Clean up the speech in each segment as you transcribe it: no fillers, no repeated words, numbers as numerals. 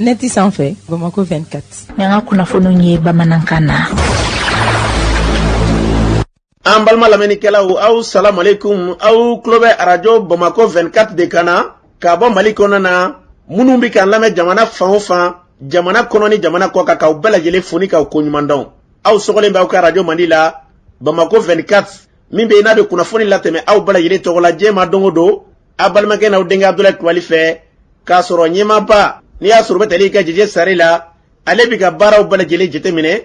Neti sanfɛ Bamako 24. Nga kunnafoni ye Bamanankana. An balima lamɛnnikɛlaw aw salam aleikum aw tulo bɛ radio Bamako 24 de kana ka bɔ Mali kɔnɔ na minnu bɛ k'an lamɛn jamana fan o fan jamana kɔnɔ ni jamana kɔ kan k'aw bɛɛ lajɛlen fo ni k'aw ko ɲuman dɔn aw sɔgɔlen b'aw ka radio Mandi la Bamako 24 min bɛ yen n'a bɛ kunnafoni latɛmɛ aw bɛɛ lajɛlen tɔgɔ la diɲɛ ma don o don a balimakɛ n'aw denkɛ Abdulaye Kulibali fɛ k'a sɔrɔ ɲɛmaaba n'i y'a sɔrɔ bɛ tali ka jɛjɛ sari la ale bɛ ka baaraw bɛɛ lajɛlen jateminɛ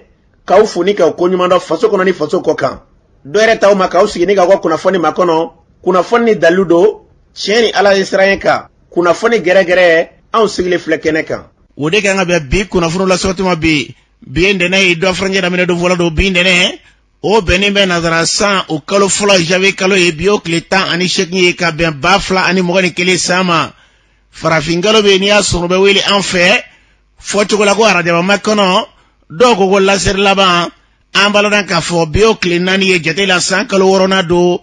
k'aw fo ni k'aw ko ɲuman dɔn faso kɔnɔ ni faso kɔ kan dɔ yɛrɛ t'aw ma k'aw sigi ni k'aw ka kunnafoni ma kɔnɔ kunnafoni ni dalilu don tiɲɛ ni Ala ye siran kan kunnafoni gɛrɛgɛrɛ anw sigilen filɛ kɛnɛ kan o de kan ka bɛn bi kunnafoni la sɔtuma bi ndɛnɛ ye dɔ farancɛ daminɛ don fɔlɔ don bi ndɛnɛ o bɛnnen bɛ nazara san o kalo fɔlɔ janvier kalo ye bi o tile 18 ye ka bɛn 2021 san ma farafin kalo bɛ n'i y'a sɔrɔ bɛ wele an fɛ fɔ cogo la ko arajabama kɔnɔ dɔw ko lasɛri laban an baladan k'a fɔ bi o tile 4 ye jate la san kalo 6nan don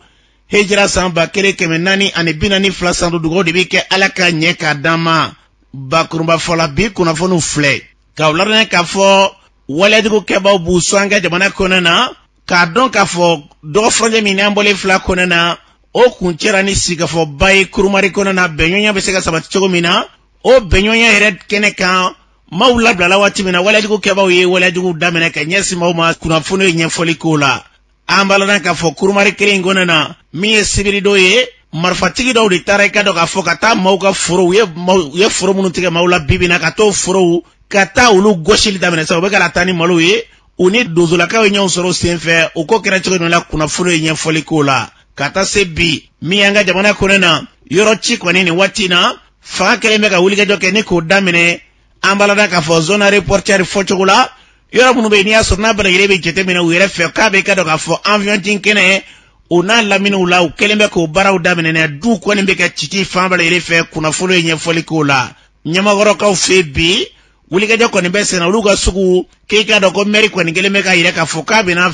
hijira san 1442 san dugawu de bɛ kɛ Ala ka ɲɛ k'a d'an ma bakurunba fɔla bi kunnafoniw filɛ k'aw ladɔnniya k'a fɔ waleyajugu kɛbaaw b'u sɔn an ka jamana kɔnɔ na k'a dɔn k'a fɔ dɔgɔ furancɛ min n'an bɔlen fila kɔnɔ na o kun cɛra ni sigikafɔba ye kurumari kɔnɔ na bɛnɲɔgɔnya bɛ se ka sabati cogo min na o bɛnɲɔgɔnya yɛrɛ kɛnɛ kan maaw labilala waati min na waleyajugu kɛbaaw ye waleyajugu daminɛ ka ɲɛsin maaw ma kunnafoni ye ɲɛfɔli k'o la an baladan k'a fɔ kurumari kelen in kɔnɔ na min ye sibiri dɔw ye marifatigi dɔw de taara i ka dɔn k'a fɔ ka taa maaw ka forow u ye foro minnu tigɛ maaw la bibi na ka t'o forow ka taa olu gosili daminɛ sa u bɛ ka taa ni malo ye u ni donsolakaw ye ɲɔgɔn sɔrɔ sen fɛ o ko kɛra cogo min na kunnafoni ye ɲɛfɔli k'o la ka taa se bi min y'an ka jamana kɔnɔ na yɔrɔ ci kɔni nin waati na fanga kɛlen bɛ ka wulikajɔ kɛ ni k'o daminɛ an balada k'a fɔ zone reporter fɔ cogo la yɔrɔ minnu bɛ yen n'i y'a sɔrɔ n'a bɛɛ lajɛlen bɛ jateminɛ u yɛrɛ fɛ k'a bɛ ka dɔn k'a fɔ avion tin kɛnɛ o n'a laminiw la u kɛlen bɛ k'o baaraw daminɛ du kɔni bɛ ka cici fan bɛɛ lajɛlen fɛ kunnafoni ye ɲɛfɔli k'o la ɲɛmakɔrɔkaw fɛ bi wulikajɔ kɔni bɛ senna olu ka sugu k'i ka dɔn ko mairie kɔni kelen bɛ ka yɛrɛ k'a fɔ k'a bɛna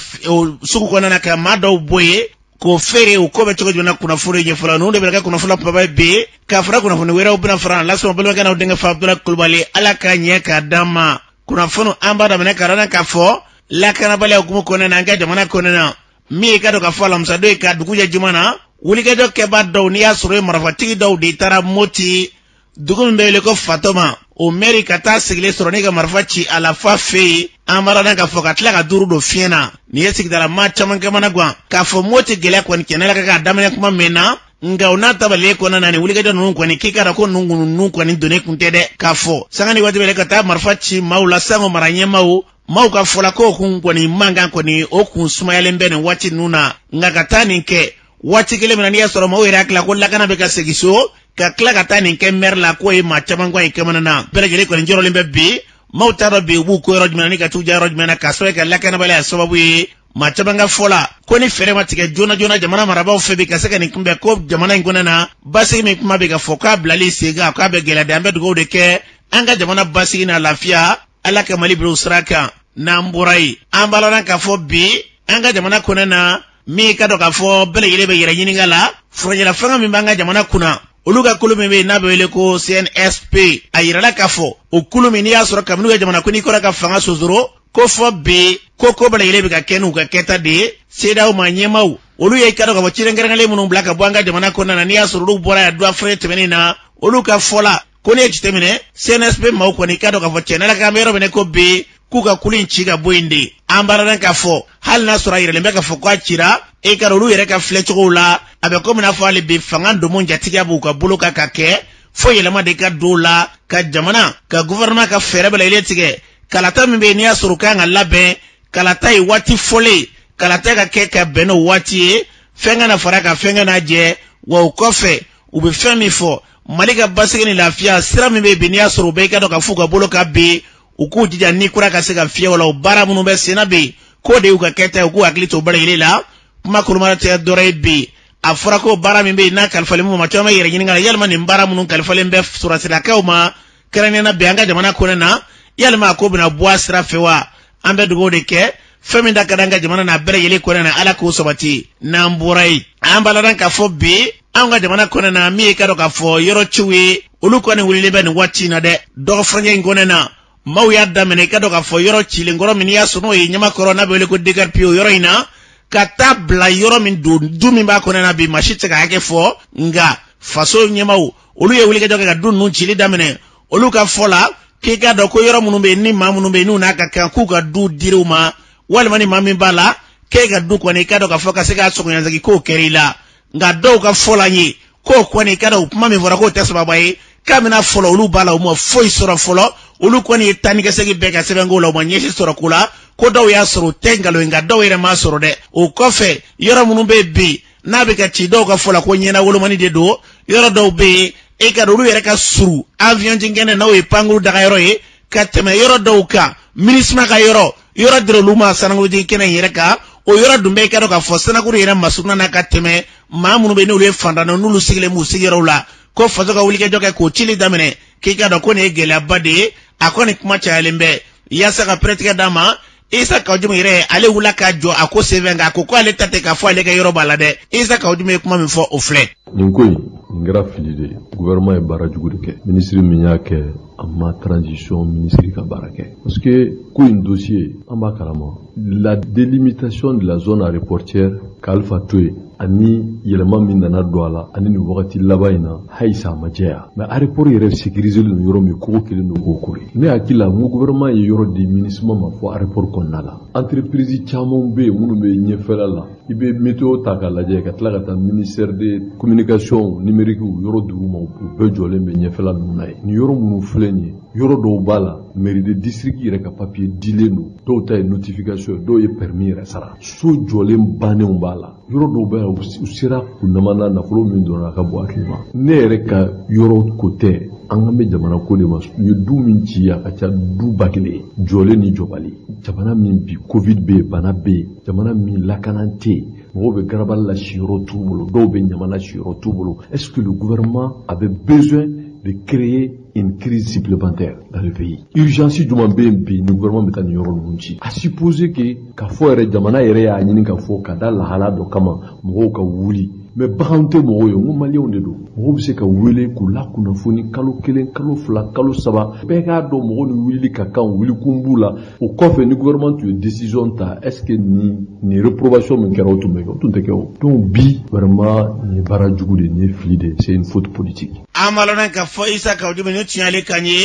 sugu kɔnɔna na ka maa dɔw bɔ yen k'o feere o ko bɛ cogo jumɛn na kunnafoni ye ɲɛfɔla ninnu de bɛ kɛ kunnafoni kumaba bi k'a fara kunnafoni wɛrɛw bɛna fara lasɔn balimakɛ n'aw denkɛ fa Abdulaye Kulibali Ala ka ɲɛ k'a d'an ma kunnafoni an b'a daminɛ ka dɔn k'a fɔ lakanabaliya hukumu kɔnɔna na an ka jamana kɔnɔna na min ye ka dɔn k'a fɔ alamisa don ye ka dugu jɛ juma na wulikajɔ kɛbaa dɔw n'i y'a sɔrɔ ye marifatigi dɔw de taara Moti dugu min bɛ wele ko Fatoma o mairie ka taa sigilen sɔrɔ ni ka marifa ci a la fa fɛ yen an b'a dɔn k'a fɔ ka tila ka duuru don fiɲɛ na nin ye sigidala maa caman kɛmana gan k'a fɔ Moti gɛlɛya kɔni kɛnɛ la k'a daminɛ kuma mɛn na nka o n'a tabalilen kɔnɔna na nin wulikajɔ ninnu kɔni k'i ka dɔn ko ninnu kɔni donnen kun tɛ dɛ k'a fɔ sanga ni waati bɛ ka taa marifa ci maaw la sango mara ɲɛmaaw maaw ka fɔla ko kun kɔni mankan kɔni o kun sumayalen bɛ nin waati ninnu na nka ka taa nin kɛ waati kelen min na n'i y'a sɔrɔ maaw yɛrɛ hakili la ko lakana bɛ ka segin so ka tila ka taa nin kɛ maire la k'o ye maa caman kɔni kɛmana na bɛɛ lajɛlen kɔni jɔrɔlen bɛ bi maaw t'a dɔn bi u b'u ko yɔrɔ jumɛn na ni ka t'u ja yɔrɔ jumɛn na k'a sɔrɔ ka lakanabaliya sababu ye maa caman ka fɔ la ko ni fɛɛrɛ ma tigɛ joona joona jamana marabaaw fɛ bi ka se ka nin kunbɛn ko jamana in kɔnɔ na basigi min kuma bɛ ka fɔ k'a bilali sen kan k'a bɛ gɛlɛya de an bɛ dugawu de kɛ an ka jamana basigi n'a lafiya Ala ka Mali bila o sira kan n'an bɔra yen an baladan k'a fɔ bi an ka jamana kɔnɔ na min ka dɔn k'a fɔ bɛɛ lajɛlen bɛ yɛrɛ ɲininka la furancɛla fanga min b'an ka jamana kunna olu ka kulu min bɛ yen n'a bɛ wele ko CNSP a yirala k'a fɔ o kulu min n'i y'a sɔrɔ kabini u ka jamana ko n'i kɔrɔ ka fanga sosoro ko fɔ bi ko bɛɛ lajɛlen bɛ ka kɛ n'u ka kɛta de ye CEDEAO ma ɲɛmaaw olu ye ka dɔn k'a fɔ cilen kɛrɛnkɛrɛnlen minnu bila ka bɔ an ka jamana kɔnɔna na n'i y'a sɔrɔ olu bɔra yan du afirɛ tɛmɛnen na olu ka fɔla ko n'i ye jateminɛ CNSP maaw kɔni ka dɔn k'a fɔ tiɲɛ na k'an bɛ yɔrɔ minɛ ko bi k'u ka kulu in ci ka bɔ yen de an baladan k'a fɔ hali n'a sɔrɔ a yirɛlen bɛ k'a fɔ k'a cira e ka olu yɛrɛ ka filɛ cogow la a bɛ komi n'a fɔ hali bi fanga domo jatigiya b'u ka bolo kan ka kɛ fo yɛlɛma de ka don la ka jamana ka gouvernement ka fɛɛrɛ bɛɛ lajɛlen tigɛ kalata min bɛ yen n'i y'a sɔrɔ kan ka labɛn kalata ye waati fɔlen kalata ka kɛ ka bɛn n'o waati ye fɛn kana fara ka fɛn kana jɛ wa o kɔfɛ u bɛ fɛn min fɔ Mali ka basigi ni lafiya sira min bɛ yen n'i y'a sɔrɔ u bɛɛ ka dɔn ka f'u ka bolo ka bin u k'u jija ni kura ka se ka fiyɛ o la o baara minnu bɛ sen na bi k'o de y'u ka kɛta ye u k'u hakili to baara yɛlɛ la kuma kolomara tɛ dɔrɔn ye bi a fɔra ko baara min bɛ yen n'a kalifalen mu ma caman yɛrɛ ɲininka la yalima nin baara minnu kalifalen bɛ sɔrɔsirakaw ma kɛrɛnkɛrɛnnena bi an ka jamana kɔnɔ na yalima a ko bɛna bɔ a sira fɛ wa an bɛ dugawu de kɛ fɛn min da ka d'an ka jamana na bɛɛ lajɛlen kɔnɔ na Ala k'o sabati n'an bɔra yen an baladan k'a fɔ bi anga jamana kone na mi ka do ka fo yoro chiwi ulu kone wulile ben wati na de do franye ngone na mau ya damene ka do ka fo yoro chili ngoro min ya suno yi nyama corona be le ko digar pio yoro ina kata bla yoro min du min ba kone na bi mashite ka yake fo nga faso nyama ulu ye wuli ka joga du nun chili damene ulu ka fola ke ka do ko yoro munumbe ni ma munumbe nu na ka ku ka du diruma wal mani mamin bala ke ga du ko ne ka do ka fo ka se ka so ko yanzaki ko kerila nga do ka fola nyi ko ko ne ka do mami vora ko teso babai kamina folo ulu bala mo foi soro folo ulu ko ne tani ka segi beka se bengo lo mo nyeshi soro kula ko do ya soro tengalo nga do ire ma soro de o kofe yoro munumbe bi na be ka ti do ka fola ko nyena wolo mani de do yoro do be e ka do yere ka suru avion jingene na we pangulu daga yoro e ka teme yoro do ka minisma ka yoro diro luma sanangu di kene yere ka o yoro dumbe ka do ka fosana kuru yere masuna na ka teme mamunu be no le fanda no nulu sigile mu sigero la ko fazo ka wulike joke ko chili damene ki ka do ko ne gele abade akoni kuma cha lembe yasa ka pretika dama isa ka ujume yere ale wula ka jo ako sevenga ko ale tate ka fo ale ka yoro balade isa ka ujume kuma mi fo ofle ninkoi ngra filide gouvernement e barajugu de ke ministre minyake amma transition ministre ka barake parce que ko un dossier amba karama la délimitation de la zone aéroportière kalfa toy ani yelema min nana douala ani ni wakati labaina haisa majea mais aéroport yere sécuriser le yoro mi ko kele no ko kore ne akila mo gouvernement e yoro de ministre ma fo aéroport konnala entreprise chamon be munu be nyefela la ibe météo takala je ka tla ka ministère de communication numérique yoro duruma be jole be nyefela nunay ni yoro munu fleni yoro do bala mairie de district yere ka papier dileno do tay notification do e permis resara so jole mbane umbala yoro do bala usira kunamana na folo min dona ka bo akima ne yere ka yoro côté angame jamana ko de mas yu du min ci ya ka du bakile jole ni jobali jamana min bi covid be bana be jamana min lakanante mo be garabal la shiro tubulo do be nyamana shiro tubulo est-ce que le gouvernement avait besoin de créer une crise supplémentaire dans le pays? Urgence du Mambembi, le gouvernement met en yoro munchi. A supposer que kafo ere jamana ere ya nyini kafo kada la hala do kama mo ka wuli. Mais bahante mo yo mo mali on de do. Mo be se ka wele ku la ku na foni kalo kelen kalo fla kalo saba. Be ga do mo ni wili ka kan wili kumbula. O kofe ni gouvernement tu décision ta est-ce que ni reprobation men kera otu me to te ko. Donc bi vraiment ni barajugu de ni flide, c'est une faute politique. Amalona ka fo isa ka ujube ni tiale kanye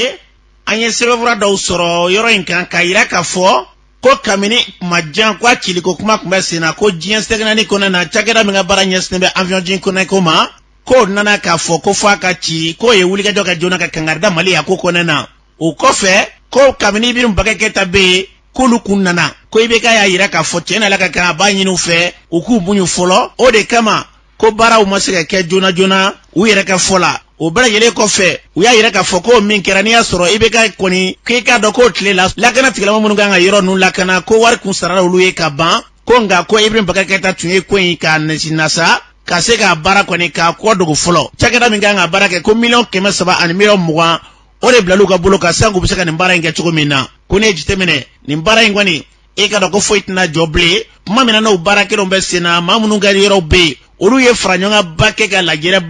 anye sebevura do soro yoro inkan kaira ka fo ko kamini majan kwa chiliko kuma kumbesina ko jien stegna ni kona na chagera minga baranya snembe avion jin kona koma ko nana ka fo ko fa ka chi ko ye wuli ka joka jona ka kangarda mali ya ko kona na o kofe ko kamini birum bagake tabe kulu kunana ko ibe ka ya ira ka fo tena la ka banyi no fe o ku bunyu folo o de kama ko bara o masika ke jona u yere ka fola o bara yele ko fe u ya yere ka foko min kerani ya soro ibe ka koni ke ka do ko tle la kana tigala mun nga yero nun la kana ko war kun sarara ulu e ka ban ko nga ko ibrahim baka ka ta tunye ko yin ka nasa ka se ka bara koni ka ko do folo chakada min nga bara ke ko million kema saba an million muwa o de blalu ka bolo ka sangu bisaka ni bara nge chuko mina ko ne jitemene ni bara ngwani e ka do ko foitna joble mamina no bara ke do mbesina mamunu nga yero be olu ye franyonga bake ka lajera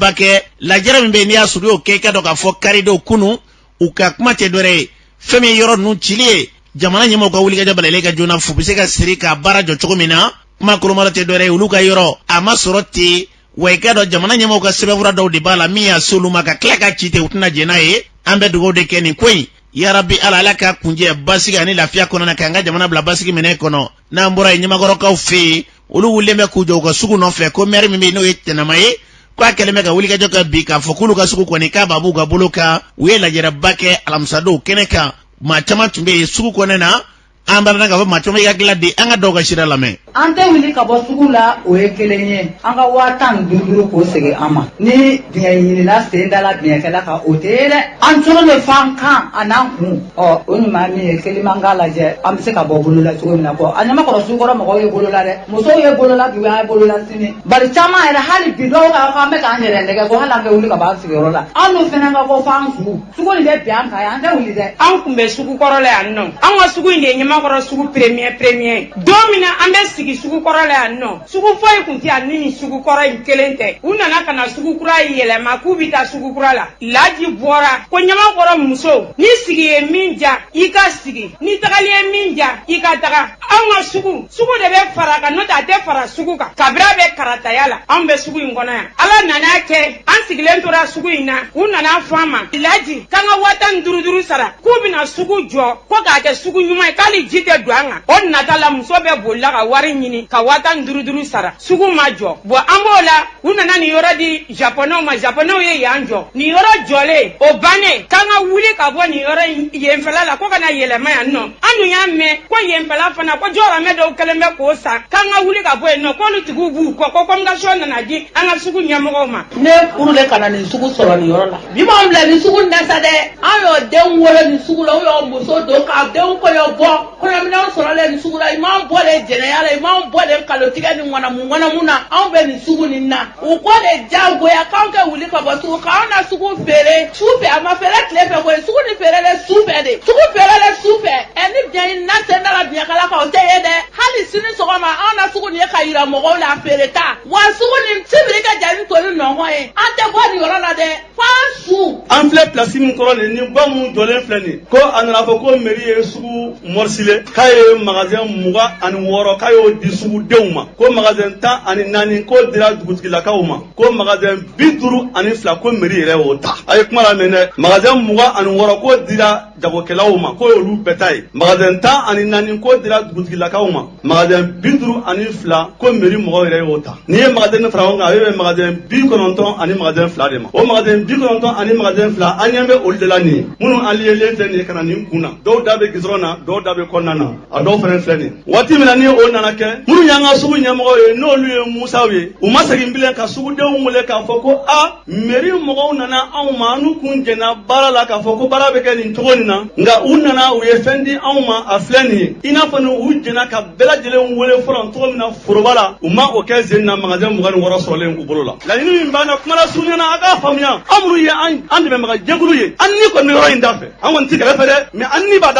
mbe ni asuri o keka do ka fo karido kunu uka kuma te dore femi yoro nu chilie jamana nyemo ka wuli ka jabale le ka jona fubise ka sirika bara jo chokomina kuma kulumala te dore ulu ka yoro ama soroti weka do jamana nyemo ka sebevura do di bala miya suluma ka klaka chite utuna jenae ambe dugo de keni kwen ya rabbi ala ka kunje basika ni lafia kono na kanga jamana bla basiki mene kono na mbora nyima goro ka ufi ulu wuleme kujo ka sugu no fe ko meri mimi no yetena mai kwa keleme ka wuli ka joka bika fokulu ka sugu koni ka babu ga buluka wela jera bake alamsado keneka ma chama tumbe sugu konena ambara nga ba matoma ya gladi anga doga shira lame ante wili ka bo sugula o ekelenye anga watan duduru ko sege ama ni biya yinila sendala biya kala ka otele antoro le fanka ananku o oni mami ekeli mangala je amse ka bo bulula sugo na ko anyama ko sugoro mo ye bulula de muso ye bulula biya bulula sini bari chama era hali bido ka me ka nyere ndege ko hala ke wili ka ba sigoro la anu fenanga ko fanku sugo ni de biya ka ande wili de anku be sugu korole anno anga sugu inde nyama ko sugu premier domina ambe sigi sugu kɔrɔ la yan nɔ sugu foyi kun tɛ yan ni sugu kɔrɔ in kelen tɛ u nana ka na sugu kura yɛlɛma k'u bɛ taa sugu kura la laji bɔra ko ɲamakɔrɔ muso ni sigi ye min ja i ka sigi ni tagali ye min ja i ka taga anw ka sugu de bɛ fara kan n'o tɛ a tɛ fara sugu kan kabila bɛ karataya la anw bɛ sugu in kɔnɔ yan ala nana kɛ an sigilen tora sugu in na u nana fɔ an ma laji k'an ka 15,000 sara k'u bɛna sugu jɔ ko k'a kɛ sugu ɲuman ye k'ale ji tɛ don an kan o nata la muso bɛ bolila ka wari ɲini ka 15,000 sara sugu ma jɔ bon an b'o la u nana nin yɔrɔ di japonɛw ma japonɛw ye yan jɔ nin yɔrɔ jɔlen o bannen k'an ka wuli ka bɔ nin yɔrɔ yenfɛla la ko ka na yɛlɛma yan nɔ an dun y'a mɛn ko yenfɛla fana ko jɔyɔrɔmɛ dɔw kɛlen bɛ k'o san k'an ka wuli ka bɔ yen nɔ k'olu tigiw b'u kɔ ko communication nana di an ka sugu ɲɛmɔgɔw ma ne furule ka na nin sugu sɔrɔ nin yɔrɔ la bi m'anw bila nin sugu nasa dɛ an y'o den wolo nin sugu la u y'o muso don k'a denw kɔɲɔ bɔ kɔɲɔminɛnw sɔrɔlen nin sugu la i m'anw bɔlen jɛnɛya la i m'anw bɔlen kalotigɛ ni ŋanamu na anw bɛ nin sugu nin na u ko de diyagoya k'anw kɛ wuli ka bɔ sugu k'anw na sugu feere su fɛ a ma feere tile fɛ koyi sugu ni feerelen su fɛ de sugu feerelen su fɛ ni biɲɛ na sen da la biɲɛkala kan o tɛ ye dɛ hali sini sɔgɔma anw na sugu nin ye ka yira mɔgɔw la feere ta wa sugu nin sibiri ka ja ni to ni nɔgɔ ye an tɛ bɔ nin yɔrɔ la dɛ f'an su. an filɛ pilasi min kɔrɔ nin ni ba mun jɔlen filɛ nin ko a nana fɔ ko mairie ye sugu morisile k'a ye magasin 26 k'a y'o di sugudenw ma ko magasin 14 ko dira dugutigilakaw ma ko magasin 52 ko mairie yɛrɛ y'o ta a ye kuma lamɛn dɛ magasin 26 ko dira jagokɛlaw ma ko y'olu bɛɛ ta ye magasin 14 ko dira dugutigilakaw ma magasin 52 ko mairie mɔgɔw yɛrɛ y'o ta n'i ye magasin fara ɲɔgɔn kan a bɛ bɛn magasin 90 ani magasin 2 de ma o magasin 90 ani magasin 2 an ɲɛ bɛ olu de la nin ye minnu alliés filɛ nin ye ka na nin kun na dɔw da bɛ gidɔrɔn na dɔw da bɛ kɔnɔna na a dɔw fana filɛ nin waati min na ni o nana kɛ minnu y'an ka sugu ɲɛmɔgɔw ye n'olu ye musaw ye u ma segin bilen ka sugudenw wele k'a fɔ ko a mairie mɔgɔw nana anw ma n'u kun jɛnna baara la k'a fɔ ko baara bɛ kɛ nin cogo nin na nka u nana u ye fɛn di anw ma a filɛ nin ye i n'a fɔ ni u jɛnna ka bɛɛ lajɛlen wele fɔlɔ cogo min na foroba la u ma o kɛ zen na magasin 26 sɔrɔlen u bolo la laɲini min b'an na kuma la sugu ɲɛna a k'a faamuya an minnu ye an dɛmɛbaga jɛkulu ye an ni kɔni bɛ yɔrɔ in da fɛ an kɔni tɛ kɛrɛfɛ dɛ mɛ an ni b'a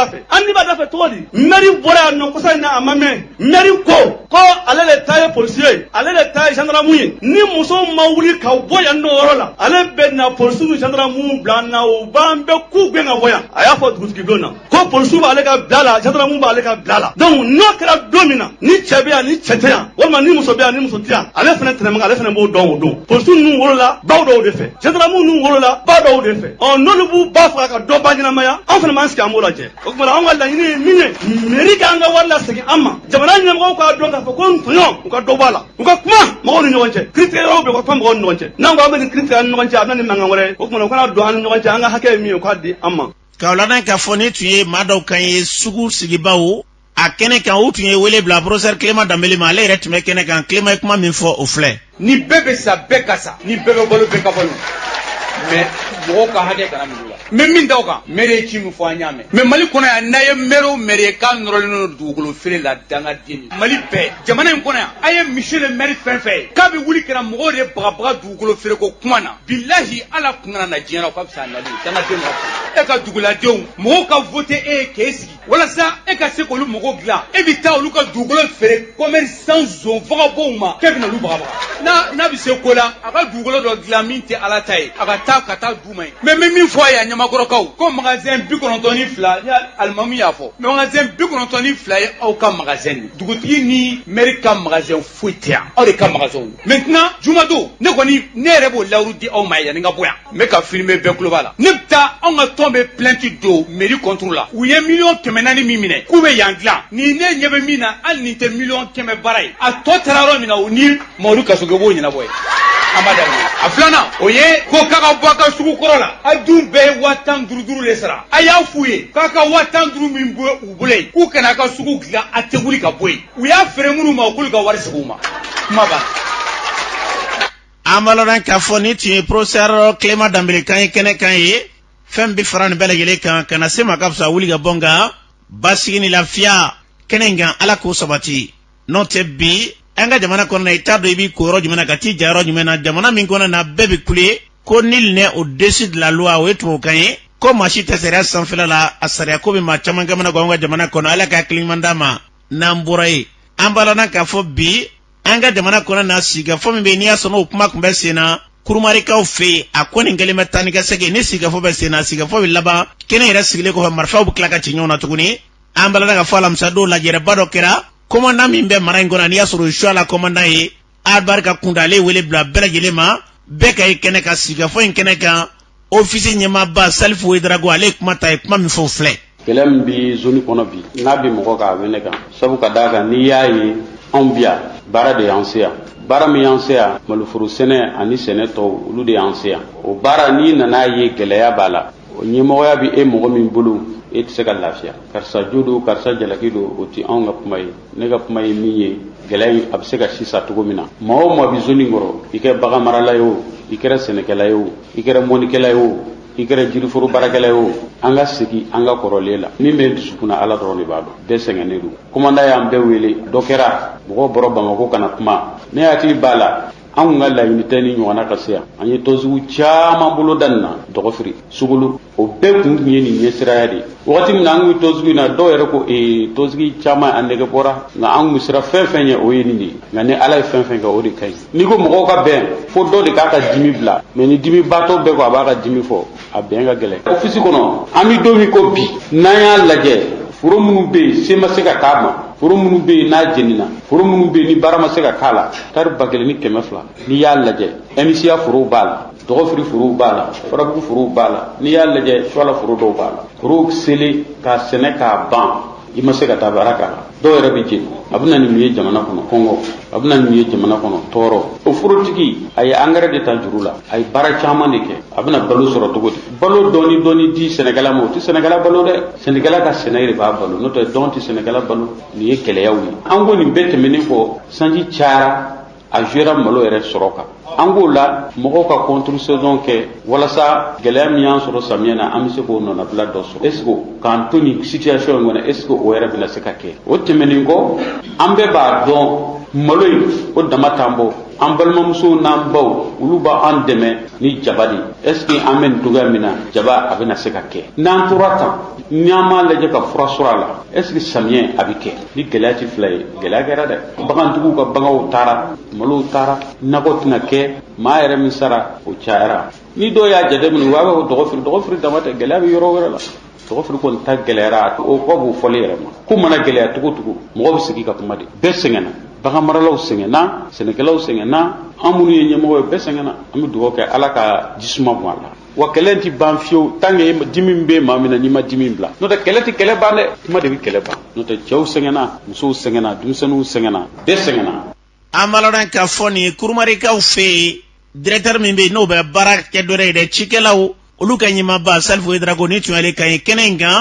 da fɛ cogo di mairie bɔra yan nɔ kɔsa in na a ma mɛn mairie ko ale de ta ye policier ye ale de ta ye gendarme ye ni muso ma wuli ka bɔ yan nɔ yɔrɔ la ale bɛ na policier ni gendarme bila an na o b'an bɛɛ k'u gɛn ka bɔ yan a y'a fɔ dugutigi don na ko policier b'ale ka bila la gendarme b'ale ka bila la donc n'o kɛra don min na ni cɛ bɛ yan ni cɛ tɛ yan walima ni muso bɛ yan ni muso tɛ yan ale fana tɛnɛma ale fana b'o dɔn o don policier ninnu wolola baw dɔw de fɛ gendarme ninnu wolola ba dɔw de fɛ n'olu b'u ba faga ka dɔ ba ɲɛnamaya an fana b'an sigi an b'o lajɛ o tuma an ka laɲini ye min ye mairie k'an ka wari lasegin an ma jamana ɲɛmɔgɔw k'a dɔn k'a fɔ ko ntɔɲɔ u ka dɔ b'a la u ka kuma mɔgɔw ni ɲɔgɔn cɛ kiiritigɛyɔrɔw bɛ u ka kuma mɔgɔw ni ɲɔgɔn cɛ n'an ko an bɛ nin kiiritigɛ an ni ɲɔgɔn cɛ a bɛ na ni mankan wɛrɛ o tuma u kana don an ni ɲɔgɔn cɛ an ka hakɛ ye min ye u k'a di an ma. k'a ladan k'a fɔ ni tun ye maa dɔw kan ye sugu sigibaw a kɛnɛ kan u tun ye wele bila professeur Clément Dembélé ma ale yɛrɛ tun bɛ kɛnɛ kan Clément ye kuma min fɔ o filɛ. ni bɛɛ bɛ sa bɛɛ ka sa ni bɛɛ bɛ balo bɛɛ ka balo mais mɔgɔw ka hakɛ kana minɛ u la n bɛ min da o kan maire ye ci min fɔ an y'a mɛn mais Mali kɔnɔ yan n'a ye maire o maire ye k'a nɔrɔlen don dugukolo feere la dangaden ye Mali bɛɛ jamana in kɔnɔ yan a ye monsieur le maire fɛn fɛn ye k'a bɛ wuli kɛra mɔgɔw de bagabaga dugukolo feere ko kuma na bilahi ala kun kana na diɲɛ na o ka fisa nali dangaden ma e ka duguladenw mɔgɔw ka vote e ye k'e sigi walasa e ka se k'olu mɔgɔw dilan e bɛ taa olu ka dugukolo feere commerçant zon vagabonds ma k'e bɛna olu bagabaga n'a bɛ se ko la a ka dugukolo dɔ dilan min tɛ ala ta ye a ka taa d'u ma ye mais min fɔ a ye a ɲamakɔrɔkaw ko magasin 92 ni alimamu y'a fɔ mais magasin 92 ye aw ka magasin de dugutigi ni maire ka magasin foyi tɛ yan aw de ka magasin maintenant jumadon ne yɛrɛ b'o lawuru di aw ma yanni n ka bɔ yan n bɛ ka filmer bɛɛ tulo b'a la ne bɛ taa anw ka tɔn bɛ plainte don mairie contre la u ye 400,000 min minɛ k'u bɛ yan dilan ni ne ɲɛ bɛ min na hali nin tɛ 100,000 baara ye a tɔ taara yɔrɔ min na o ni Mamadu Kasoge b'o ɲɛnabɔ ye a filanan o ye ko k'a ka bɔ a ka sugu kɔrɔ la a dun bɛɛ ye 15,000 de sara a y'a f'u ye k'a ka 15,000 min bɔ u bolo yen k'u kana a ka sugu dilan a tɛ wuli ka bɔ yen u y'a feere minnu ma k'olu ka wari sigi u ma kuma banna. an b'a ladan k'a fɔ ni tun ye professeur Clément Dembélé kan ye kɛnɛ kan ye fɛn bɛ fara nin bɛɛ lajɛlen kan ka na se ma ka fisa wuli ka bɔ nka basigi ni lafiya kɛnɛ in kan ala k'o sabati n'o tɛ bi an ka jamana kɔnɔ na i t'a dɔn i b'i ko yɔrɔ jumɛn na ka t'i ja yɔrɔ jumɛn na jamana min kɔnɔ na bɛɛ bɛ kule ko nul n'est au-dessus de la loi o ye tubabukan ye ko maa si tɛ sariya sanfɛla la a sariya ko bɛ maa caman kamana gan an ka jamana kɔnɔ ala ka hakili ɲuman d'a ma n'an bɔra ye ambalana ka fo bi anga jamana kona na siga fo mbe ni asono kuma kumbe sena kurumari ka fe akoni ngelema tani ka sege ni siga fo be sena siga fo laba kene ira sigile ko marfa bu klaka cinyona tuguni ambalana ka fo alam sado la jere bado kera komanda mimbe marangona ni asoro shwala komanda yi albarka kundale wele bla bela jelema beka ikene ka siga fo ikene ka ofisi nyema ba self we drago ale kuma tay kuma mi fo fle kelem bi zone kono bi nabi moko ka wene kan sabu ka daga ni yayi ambia bara de ancia bara mi ancia malufuru sene ani sene to ulu de ancia o bara ni nana ye geleya bala o nyemo ya bi e mo min bulu e tse ka lafia karsa judu karsa jalakido o ti anga pumay ne ga pumay miye gelay absega sisa tugomina mo bi zone ngoro ike baga marala yo ikere senekela yo ikere monikela yo ikere jirifuru barakela yo anga sigi anga korolela mimbe dusukuna ala doroni bado de sengenedu komanda ya ambe wele dokera bugo boro bamako kana kuma ne ati bala an ngala yinite ni nyona kasia anye tozu chama bulu danna dogofri sugulu o be kun ni nyesira yadi wakati mna ngi tozu na do yere ko tozu chama andege bora nga an musira fenfenye o yini ngane ala fenfenga o de kai ni ko mo ka ben fo do de ka dimi bla mais ni dimi bato be ko abaka dimi fo abenga gele ofisi kono ami do mi ko bi naya laje furo munu be sema sega kama furo munu be na jenina furo munu be ni barama sega kala tar bagele ni kemefla ni yalla je emisia furo bala dogofri furo bala farabu furo bala ni yalla je swala furo do bala furo sele ka seneka ban ima sega tabaraka do yere be je abuna ni miye jamana kono kongo abuna ni miye jamana kono toro o furo tigi ay angara de tanjurula ay bara chama neke abuna balu soro togoti balu doni di senegala mo ti senegala balu de senegala ka senayre ba balu no to don ti senegala balu ni e kele yawi ango ni bete meni ko sanji chara a jera malo ere soroka angola moko ka contre saison ke wala sa gelem yan soro samiena amse ko no na bla doso esko kan toni situation ngona esko o era bina sekake o temeni ko ambe ba don malo o damatambo ambalma muso nambaw uluba an deme ni jabadi eski amen tugamina jaba abina sekake nan turata nyama leje ka furasurala eski samien abike ni gelati flay gelagera de bagan tugu ka bangaw tara malo tara nagot na ke ma yere misara o chaara ni do ya jade mun wawa dogofri damate gelabi yoro wala dogofri kon ta gelera o ko bu folere ma ku mana gelya tugu mo bi sigi ka kuma de besengena baga maralaw sengena senekelaw sengena amunu ye nyemo besengena ami dugo ke alaka jisma wala wa kelenti banfio tange dimimbe mamina ni ma dimimbla no de keleti kele bane ma de kele ba no de chaw sengena muso sengena dumsenu sengena besengena amaloran ka foni kurmari ka fe directeur mimbe no be barak ke dore de chikelaw uluka nyima ba salfo dragoni tuale kan kenenga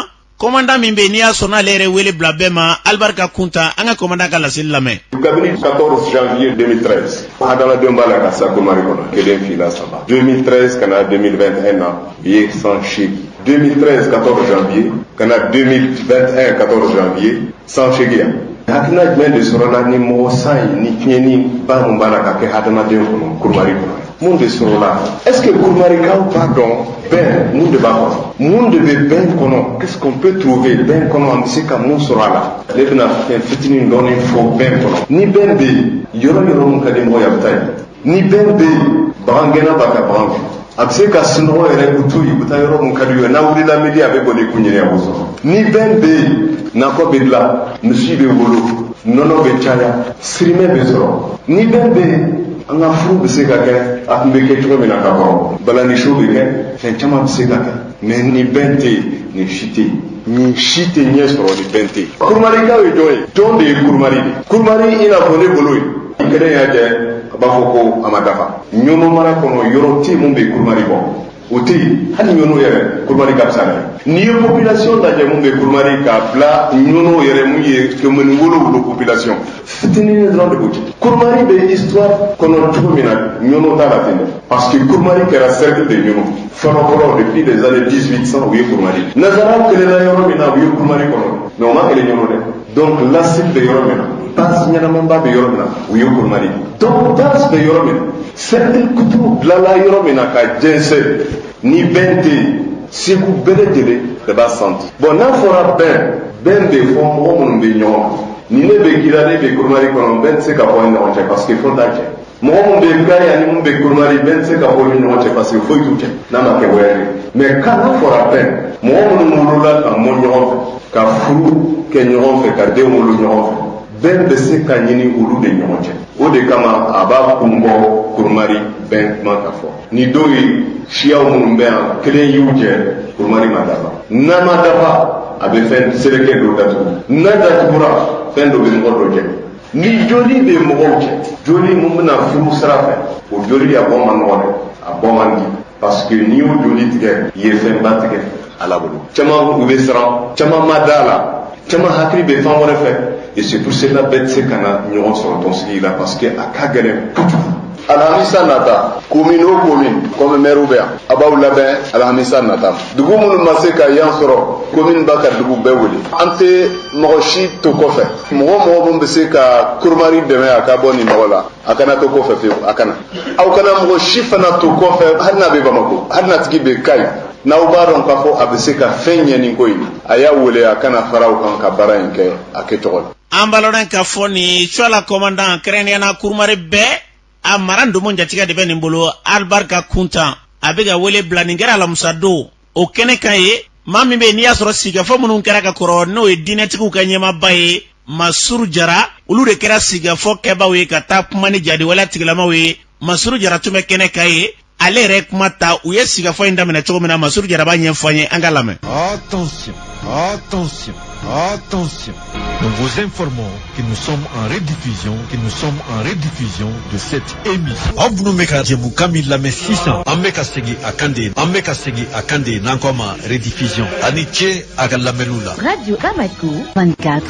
commandant mimbe ni asona lere wele blabema albarka kunta anga commandant kala silame cabinet 14 janvier 2013 adala dombala ka sa kumari kono keden fila saba 2013 kana 2021 na ye sans chèque 2013 14 janvier kana 2021 14 janvier sans chèque hakina jmen de sorona ni mo sai ni tieni ba mo bana ka ke hadama de kono kurmari kono monde sorola est-ce que kurmari ka pardon ben monde ba kono monde be ben kono qu'est-ce qu'on peut trouver ben kono am sika mon sorala lebna fitini ndoni fo ben kono ni ben be yoro mun kadi mo yabtay ni ben be bangena baka bang abse ka sinro ere utu yuta yoro mun kadi yo na wuri la media be boni kunyere abuso ni ben be na ko be la monsieur be wolo nono be chaya sirime be soro ni ben be anga furu be se ka ke akumbe ke tuko mina ka ko bala ni shobe ke sen chama be se ka ke mais ni bente ni shite ni soro ni bente kurmari ka we joy don de kurmari ina ko ne boloy kede ya je bafoko amadafa nyono mara kono yoroti mumbe kurmari bo oti hani nyono yere kurmari kapsana ni population da je mumbe kurmari ka bla nyono yere muye ke mun wolo population fitini ne drone de kurmari be histoire kono tumina nyono ta la tene parce que kurmari kera cercle de nyono faro depuis les années 1800 oui kurmari nazara que les yoro mina oui kurmari kono no ma que les nyono de donc la cible de yoro mina pas nyana be yoro mina oui kurmari donc pas be yoro mina cercle kutu blala yoro mina ka jense ni bente si ku bele dele de ba santi bon na fora ben de fo mo mon be nyon ni ne be gilale be kurmari kono ben se ka point no che parce que faut daje mo mo be gari ani mo be kurmari ben se ka point no che parce que faut tout na ma ke were mais kana fora pen mo mo no la mo nyo ka furu ke nyo fe ka de mo lu nyo ben be se ka nyini ulu de nyo che o de kama aba kumbo kurmari ben ma ka fo ni doi shia mo be an kelen yuje kurmari madaba na madaba abe fen seleke do datu na datu bura fen do be mo do je ni joli be mo je joli mo na furu sarafe o joli ya bo man wone a bo man di parce que ni o joli tige ye fen batige ala bulu chama ube sara chama madala chama hakri be fan wore fe et c'est pour cela bête c'est kana nyon sur ton ski là parce que akagere alhamisa nata commune o commune comme maire oubert abaw labin alhamisa nata dugu munu maseka yan soro commune baka dugu bewuli ante moshi to kofe mo be se ka kurmari deme aka boni mola akana to kofe fe akana aw kana moshi fana to kofe hanna be bamako hanna tigi be kai na ubaron ka fo abese ka fenya ni koyi aya wole akana farao kan ka baranke aketol ambalonen ka foni chola commandant kreniana kurmari be a maran domo njatiga de benin bolo albarka kunta abega wele blaningera la musado o kene kaye mami be niya soro siga fo munun kera ka koro no e dinetiku ka nyema baye masuru jara ulu de kera siga fo keba we ka tap mani jadi wala tiglama we masuru jara tume kene kaye ale rek mata u ye siga fo inda mena chogo mena masuru jara ba nyemfanye angalame. Attention, attention, attention. Nous vous informons que nous sommes en rediffusion, de cette émission. Obnu meka jebu kamil la 600. Ameka segi akande nankoma rediffusion. Aniche agalamelula. Radio Bamako 24.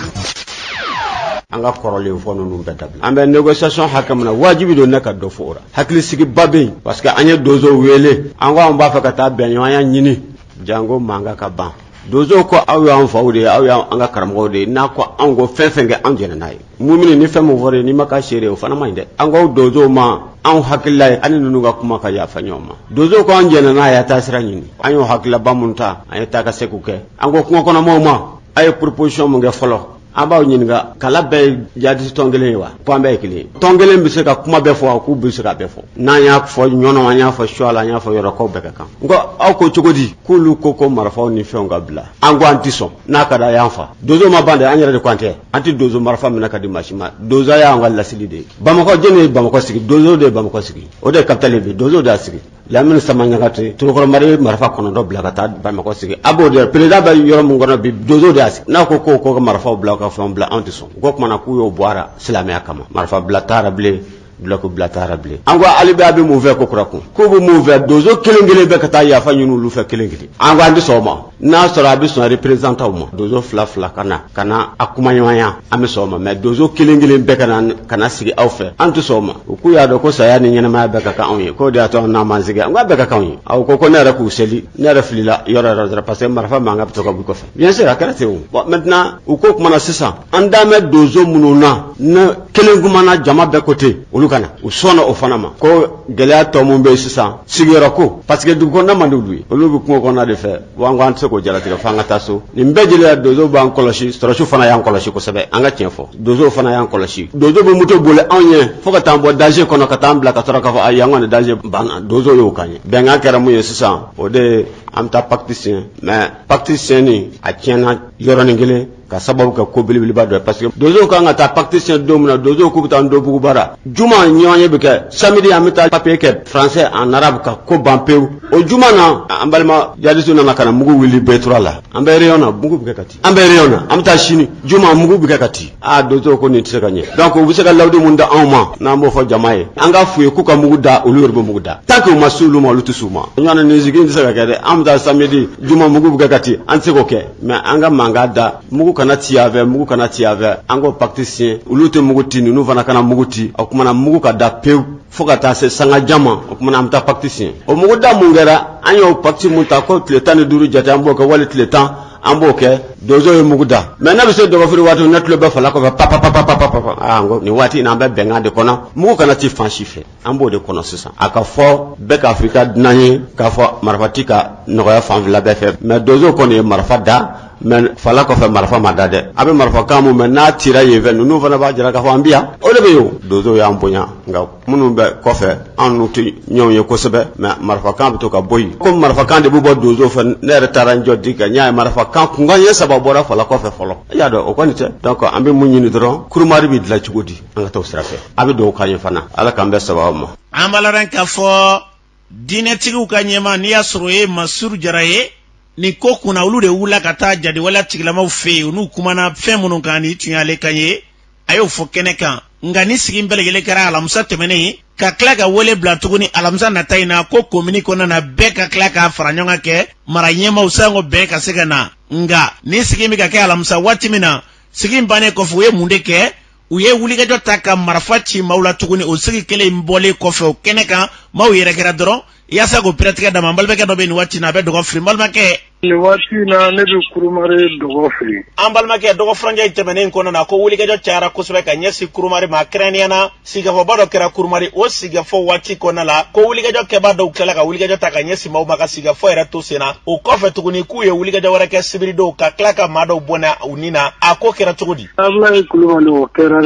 anga korole fo no num bedab ambe négociation hakamna wajibi do naka do fora hakli sigi babe parce que anya dozo wele anga on ba fa kata ben anya nyini jango manga ka ban dozo ko aw ya fawde aw ya anga karamo de na ko ango fefenge anjena nay mumini ni femo vore ni maka shere o fana mande ango dozo ma an hakilla ani nunu ga kuma ka ya fanyoma dozo ko anjena na ya tasira nyini anyo hakilla bamunta anya taka sekuke ango ko kono moma ay proposition mo nge folo abaw nyinga kala be jadi tongelen wa pambe kili tongelen bi se ka kuma be fo ku bi se ka be fo na nya fo nyono nya fo shwala nya fo yoro ko be ka ngo aw ko chogodi kulu koko marfa ni fe nga bla ango antiso na kada yanfa dozo ma bande anyere de kwante anti dozo marfa mina kadi mashima dozo ya ngalla silide bamako jene bamako sigi dozo de bamako sigi o de kapitale bi dozo da sigi lamin samanya gati to ko mari marfa kono do bla kata bamako sigi abo de president ba yoro mo ngono bi dozo de asigi na ko marfa bla ka fon bla antiso gok mana ku yo boara islamia kama marfa bla tarable bloko blatarable angwa alibe abi mouve ko kurako ko bu mouve dozo kelengele be kata ya fanyunu lu fe kelengele angwa ndi soma na soro abi son representant mo dozo fla kana akumanyanya ami soma mais dozo kelengele be kana sigi awfe antu soma ku ya do ko saya ni nyana ma be kaka onye ko dia to na manziga angwa be kaka onye aw ko ne ra ku seli ne ra flila yora ra passer marfa manga to ko bu ko fe bien sûr akara te bon maintenant ko kuma na sisa andame dozo mununa na kelengumana jama be côté kana usona ofanama ko gelea to mun be sisan sigero ko parce que dugo na mandului olu bi ko na de fe wango ante ko jala tiga fanga taso ni mbejele dozo ban koloshi storoshu fana yan koloshi ko sebe anga tienfo dozo fana yan koloshi dozo be muto bole anye foka tambo danger kono ka tambla ka toraka fa ayango ne danger ban dozo yo kanye benga kera mu sisan o de amta pacticien mais pacticien ni a tiena yoroni ngele ka sababu ka ko bilibili ba do parce que dozo ka ngata pacticien domuna dozo ko butan do bugu bara juma nyonye beke samedi amita papier ke français en arabe ka ko bampeu o juma na ambalma yadisu na kana mugu wili betra la ambere yona mugu beke kati ambere yona amta shini juma mugu beke kati dozo ko ni tsekanye donc o bisaka lawde munda anma na mo fo jamae anga fuye ku ka mugu da o lurbe mugu da tant que masulu mo lutusuma nyona ni zigin tsaka kade amta samedi juma mugu beke kati antiko ke mais anga manga da mugu kana tiave ango pacticien ulute mugu tini nu vana kana mugu ti akumana mugu ka da peu foka ta se sanga jama akumana amta pacticien o mugu da mungera anyo pacti munta ko tletan de duru jata ambo ka wali tletan ambo ke dozo yo mugu da mais na biso dogo firi watu netlo be fala ko papa ango ni wati na be benga de kona mugu kana ti fanchife ambo de kono sisa aka fo be ka afrika nanye ka fo marfatika no ya fan la be fe mais dozo ko ni marfa da mais fala ko fe marfa madade abe marfa kamu men na tira yeven nu fana ba jira ka fo ambia o de be yo dozo ya amponya nga munu be ko fe anu ti nyon ye ko sebe mais marfa kam to ka boy ko marfa kan de bu bo dozo fe ne retaran jodi ka nyaa marfa kan ku nga ye sababu ra fala ko fe folo ya do o ko ni te donc ambe munyi ni dron kurumari bi dla chugodi anga to srafe abe do ka ye fana ala kambe sababu mo amalaran ka fo dinetigu ka nyema ni asroye masuru jaraye ni ko kuna ulu de wula kata jadi wala tigilama fe unu kumana fe munun kani tunyale kanye ayo fo keneka ngani sigin belegele kara alamsa temene ka klaka wole blatuguni alamsa nataina ko komini kona na beka klaka faranyonga ke maranyema usango beka segana nga ni sigin mi ka ke alamsa watimina sigin bane ko fuye mundeke uye wuli ga jota ka marfati maula tuguni o sigi kele mbole ko fe keneka maw yere kera dron yasa go pratika da mambal be ka do be ni wati na be do ko frimal make ni wati na ne be kurumare do go fri ambal make do go franja itemene ko na ko wuli ga jota ara kusbe ka nyesi kurumare ma kraniana siga fo bado kera kurumare o siga fo wati ko na la ko wuli ga jota ke bado kala ka wuli ga jota ka nyesi maw maka siga fo era to sena o ko fe tuguni ku ye wuli ga jawara ke sibiri do ka klaka mado bona unina ako kera tugudi abla kurumale o kera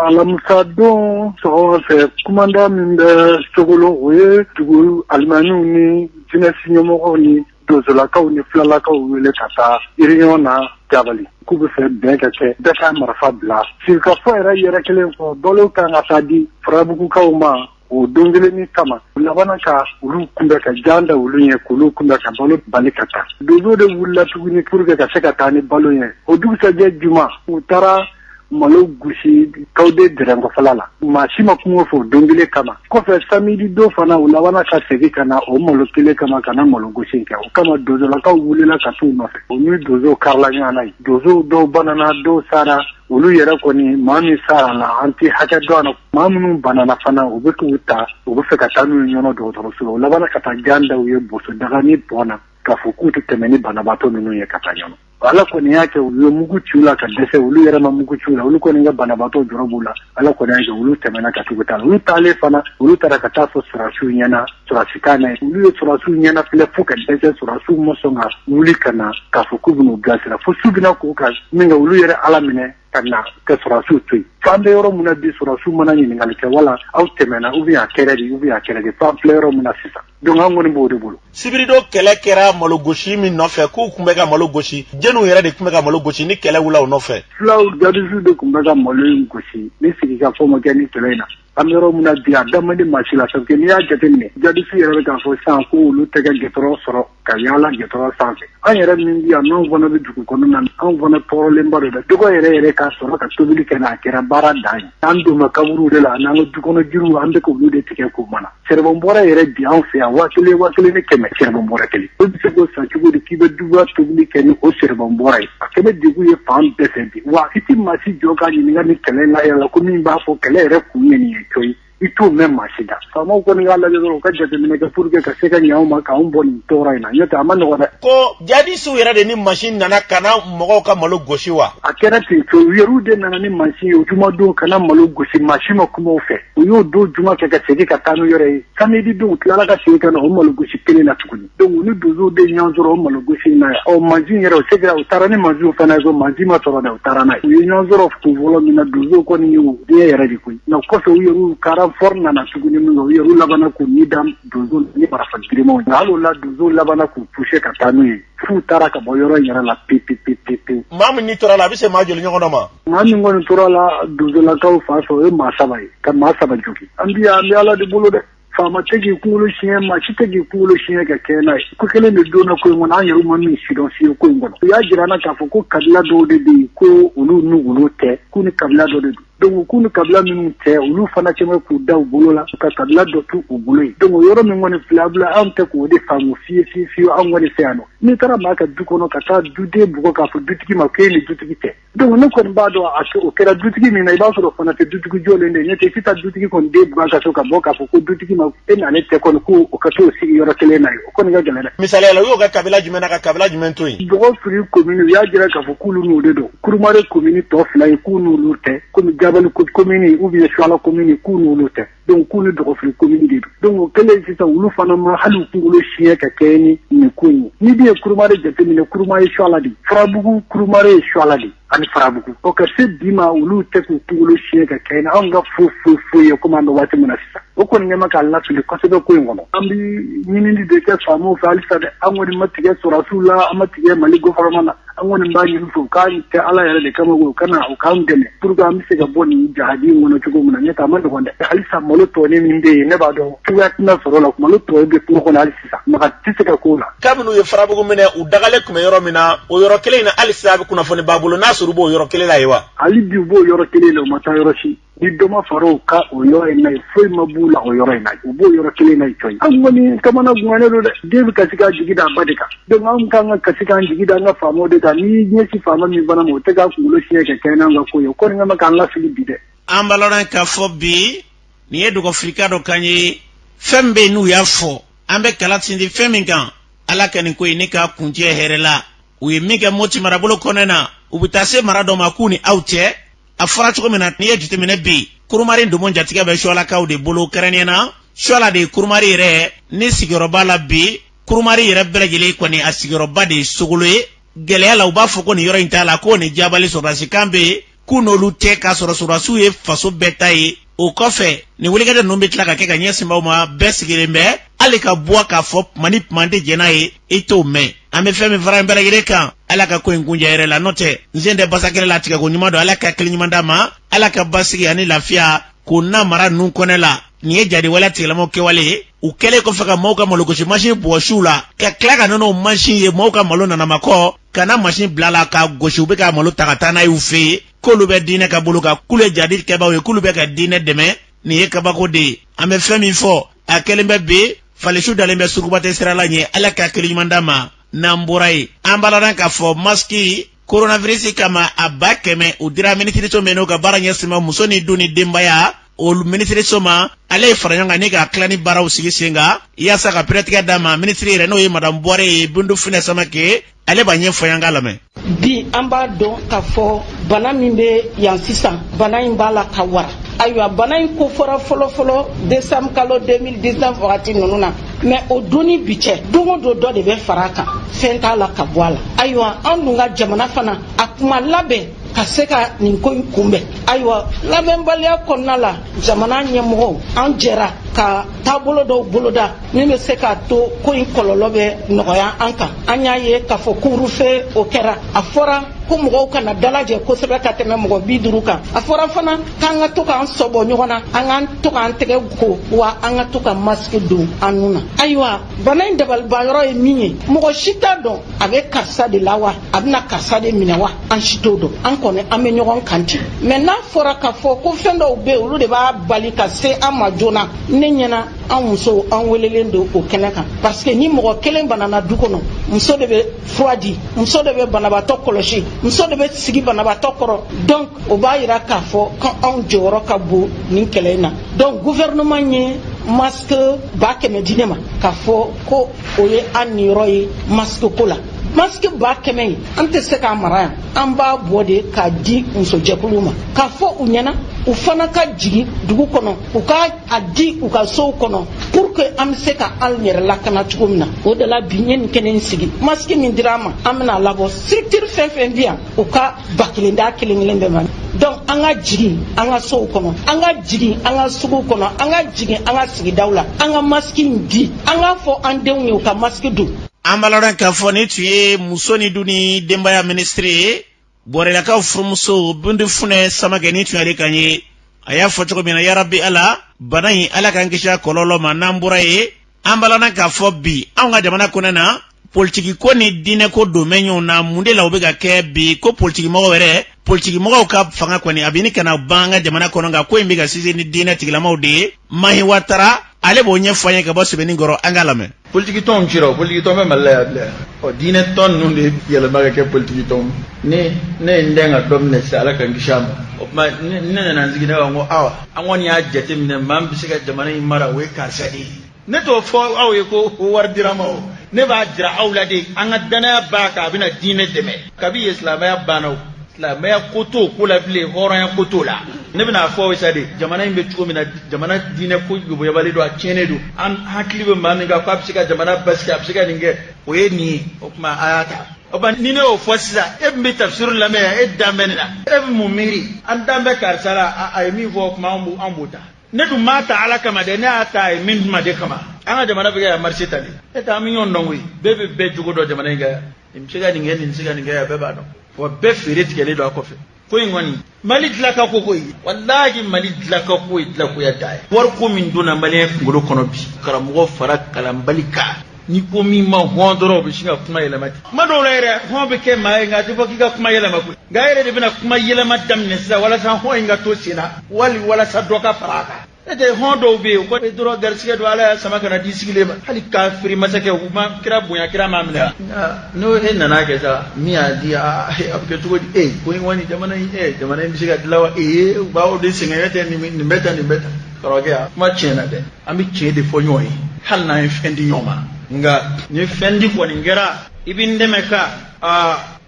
alamsa don so fe kumanda minde tugulu oye tugulu almanu ni jinesi nyomo ni dozolakaw ni flalakaw wele kata iriona jabali kubu fe beka ke daka marfa bla sika fo era yere kelen ko dolo kan asadi frabuku kawma o dongele ni kama labana ka ulu kumbe ka janda ulu ye kulu kumbe ka balo balikata dozo de wulla tuguni purga ka sekata ni balo ye o dugsa je juma utara malo gushi kaude direngo falala mashima kumo fo dongile kama ko fe samedi do fana ulabana ka segi kana o malo kile kama kana malo gushi ka o kama dozo la ka wulela ka tu no fe o mi dozo karla nyana dozo do banana do sara ulu yera ko ni mami sara la anti haka do ana mamunu banana fana o be kuta o be fe ka tanu nyono do to so ulabana ka ta ganda uye boso daga ni bona ka fukutu temeni banabato minu ye katanyono ala ko ni yake uyo mugu chula ka dese ulu yera ma mugu chula ulu ko ni ga banabato jorobula ala ko ni yake ulu temena ka tuguta ulu tale fana ulu taraka taso surasu nyana surasikana ulu surasu nyana file fuka dese surasu mosonga ulu kana ka fukubu no gasira fusubina ko ka minga ulu yera ala mine kana ka surasu tui fande yoro muna di surasu mana ni ngalike wala au temena ubi akeredi fa flero muna sisa donc an ngoni bode bulu sibiri do kele kera malo goshi mi nofe ku kumbe ka malo goshi jenu yere de kumbe ka malo goshi ni kele wula o nofe flaw gadisu de kumbe ka malo goshi ni sigi ka fo mo gani kelena amero muna dia damani machila sanke ni ya jetene gadisu yere ka fo san ko lu tege getro soro ka yala getro sanke an yere min dia non vona be duku kono nan an vona problème bare de ko yere ka soro ka tobili kana kera bara dai an do makaburu de la nan du kono jiru ande ko lu de tike ko mana serbo mbora yere di an fe wakile ne keme serbo mbora keli o se ko sa chugo de kibe duwa tobili keni o serbo mbora kebe digu ye fan defendi wa iti masi joga ni ngani kele na ya ko min ba fo kele re ku ni toy itu même machida famo ko ni ala de ko jete ne ka pour que ka se ka nyaw ma ka on bon tora ina nyata amana ko jadi su yere de ni machine nana kana mogo ka malo goshi wa akera ti to yeru de nana ni machine o juma do kana malo goshi machine ko mo fe o yo do juma ka se ka kanu yore samedi do tla ka se ka no malo goshi kele na tukuni donc ni dozo de nyanzoro malo goshi na o machine yere o se ka utarani machine fana zo machine ma to da utarana yo nyanzoro ko volo mina dozo ko ni yo de yere di ko na ko so yeru kara forna na tuguni mungo yeru labana ku nidam dozo ni barafa dirimo halo la dozo labana ku pushe ka tanu fu taraka boyoro yara la pipi mamu ni tora la bise ma joli nyono ma mami ngon tora la dozo la ka fa so e masabai ka masaba joki ambi ala de bolo de fama tegi kulu shiye ma chitegi kulu shiye ka kena ku kele ne do na ko ngona yeru mami sidon si ko ngono ya jirana ka fo ko kadla do de ko ulu nu te ku ni kadla do de donc kunu kabla minu te ulu fana cheme ku daw bolola ka kabla do tu ubuloi donc yoro mi ngoni flabla am te ko de famu fi am ngoni seano ni tara ma ka dukono ka ta dude bugo ka fu dutiki ma ke ni dutiki te donc no ko mbado aso o kera dutiki mi na iba so fana te dutiki jole ne ne te kita dutiki kon de bugo ka so ka boka fu ko dutiki ma en ane te kon ku o ka to si yoro kele na o kon ga gele misale la yo ga kabila jumena ka kabila jumento yi bugo free commune ya jira ka fu kulu no de do kurumare commune to fly ku no lurte ko mi Jabal commune ou bien sur la commune kunu lote donc kunu de refri commune de donc kele sita ulu fana ma halu kulu chien ka keni ni kunu ni bien kurumare jete ni kurumare sur la di Farabugu kurumare sur la di ani Farabugu o ka se dima ulu te kulu chien ka keni anga fu ye komando wati munasisa o ko ngema ka Allah tuli ko sebe ko ngono ambi nyini de ke famo fa alisa de amoni matige surasula amatige maligo faramana amoni mbani fu ka te ala yare de kama go kana o kam gene pour ga mi se ga boni jahadi ngono chugo muna nyata mando gonda alisa moloto ne minde ne ba do tuwa na soro la moloto be ko ko alisa maka tisika ko la kabnu ye Farabugu mine u dagale kuma yoro mina o yoro kele na alisa be kuna foni babulo nasuru bo yoro kele la yiwa ali bi bo yoro kele lo mata yoro shi ni doma faro ka o yoro na foi mabula o yoro na u bo yoro kele na choy angoni kamana gwane do de kasika jigida badika do ngam kanga kasika jigida nga famo de ka ni nyesi fama mi bana mo te ga kulo shi ke kana nga ko yo ko ngama kan la filibi de ambaloran ka fobi ni edu ko frikado kanyi fembe nu ya fo ambe kalatindi femingan ala kani ko inika kunje herela uye miga moti marabolo konena ubutase marado makuni aute afara choko mena ni ejite mena bi kurumari ndomo njatiga be shola kaude bolo kerenena shola de kurumari re ni sigoroba la bi kurumari re belegele ko ni asigoroba de sogoloe gele ala uba foko ni yoro intala ko ni jabali so rasikambe kuno lute ka soro ye faso betaye o kofe ni wuligade no betla ka keka nyesi ma besigele mbe ale ka boa ka fop manip mande jenaye ito me ame femi vara mbele kan ala ka ko ngunja ere la note nzende basakele la tika ko nyumado ala ka kili nyumanda ma ala ka basigi ani lafia ko na mara nun konela ni ejade wala tigala mo ke wale u kele ko faka mauka maloko shi machine bo shula ka klaka nono machine ye mauka malona na mako kana machine blala ka goshu be ka malo takatana yu fe kolube dine ka buluka kule jadi ke bawe kulube ka dine deme ni ye ka bako de ame femi fo akelembe be fale shu dalembe surubate serala nye ala ka kili mandama namburai ambalaran ka fo maski coronavirus kama abakeme udira ministri to meno ka baranya sima musoni duni dembaya o ministre soma ale faranyanga ne ga klani bara usigi senga yasa ka pretika dama ministre reno ye madam Boire bundu fina samake ale banye foyanga lame bi amba don ka fo bana mimbe yan sisan bana imbala ka wara aywa bana ko fora folo décembre kalo 2019 wakati nonuna mais o doni biche dongo do de be faraka fenta la ka boala aywa andunga jamana fana akuma labe kaseka ninko kumbe aywa laben balia konnala jamana nyemo anjera ka tabolo do boloda ni me seka to ko in kololobe noya anka anya ye ka fo kurufe okera afora ko mo kana dalaje ko sebe ka teme mo biduru kan afora fana kanga to kan sobo nyona angan to kan tege ko wa anga to kan maske do anuna aywa bana ndebal bayoro e minye mo shita do avec karsa de lawa abna karsa de minawa an shito do an kone ame nyogon kanti maintenant fora ka fo ko fendo be ulu de ba bali ka se amajona nenyana an muso an welelendo o keneka parce que ni mo kelen banana dukono muso de be froidi muso de be banaba to koloshi muso de be sigi banaba to koro donc o ba ira ka fo kan an joro ka bu nin kelena donc gouvernement nye masque ba keme dinema ka fo ko oye an niroyi masque kola masque ba keme ante se ka mara an ba bode ka di unso jekuluma ka fo unyana u fana ka jigi dugu kono u ka adi u ka so kono pour que am se ka al nyere la kana tugumna o de la binyen kenen sigi masque min drama amna labo structure fen bien u ka bakilinda kilingilembe man donc anga jigi anga so kono anga jigi anga sugu kono anga jigi anga sigi dawla anga masque ndi anga fo andenwe u ka masque du ambaloran ka fo ni tuye musoni duni dembaya ministre bore la ka furmuso bundu fune samageni tuyale kanye aya fo choko mina ya rabbi ala banayi ala kan kisha kololo manambura ye ambalana ka fo bi anga jamana kunana politiki ko ni dine ko domenyo na munde la obega ke bi ko politiki mo were politiki mo ka fanga ko ni abini kana banga jamana kono nga ko imbiga sisi ni dine tigila mawde mahi watara ale bo nye fanye ka bosu beni ngoro angalame politiki ton chiro politiki ton me la o dine ton nunde yele maga ke politiki ton ne ndenga domne sala kan gishamba o ma ne na nzigi na ngo awa anwon ya jete mine mam bisika jamana imara we karsadi ne to fo awe ko war dirama o ne ba jira aulade an dana ba ka bina dine deme kabi islamaya banaw islamaya koto kula bile horan koto la ne bina fo wisade jamana imbe tuko mina jamana dine ko go yabali do a chene do an hakli be mami ga ko absika jamana baski absika ninge o yeni o kuma ayata oba nine o fosisa e mbe tafsir la me e damenna e mumiri an dambe karsala ay mi fo kuma ambuta ne du mata ala kama de ne ata e min ma de kama anga jamana be ga marché tani e ta mi yon ndongwi bebe be jugo do jamana ga imsiga ninge ninsiga ninge ya beba do wa be firit kele do akofe ko ngoni mali dilaka ko koy wallahi mali dilaka ko dilako ya dai war ko min duna mali ngolo kono bi karamugo farak kalambalika ni ko mi ma hondoro be shinga kuma yela mati mado lere hombe ke ma nga ti fokiga kuma yela mako gaire de bina kuma yela madam ne sa wala san ho inga to sina wala sa doka faraka ede hondo be ko e duro garsiga do ala sama kana disigile ma hali kafiri masake ma kira bunya kira mamla no e nana ke sa mi adia abke to di ko woni jamana jamana mi siga dilawa ba o de singa yete ni meta karoge ma chena de ami chede fo nyoy hal na fendi nyoma nga ni fendi ko ni ngera ibinde meka